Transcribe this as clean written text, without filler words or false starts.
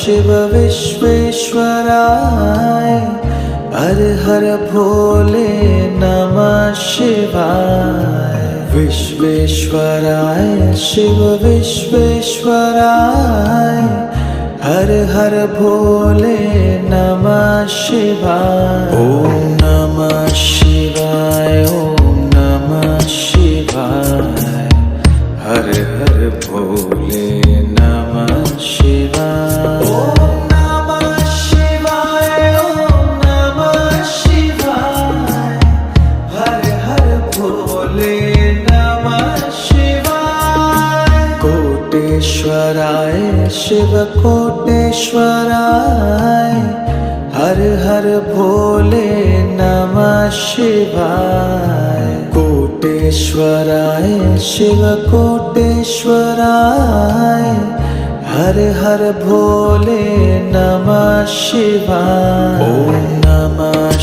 शिव विश्वेश्वराय हर हर भोले नमः शिवाय। विश्वेश्वराय शिव विश्वेश्वराय हर हर भोले नमः शिवाय। ओम नमः शिवाय ओम नमः शिवाय हर हर भोले नमः शिवाय। ओम नमः शिवाय ओम नमः शिवाय हर हर भोले नमः शिवाय। कोटेश्वराय शिव कोटेश्वराय हर हर भोले नमः शिवाय। कोटेश्वराय शिव कोटेश्वराय हर हर भोले नमः शिवाय। ओम नमः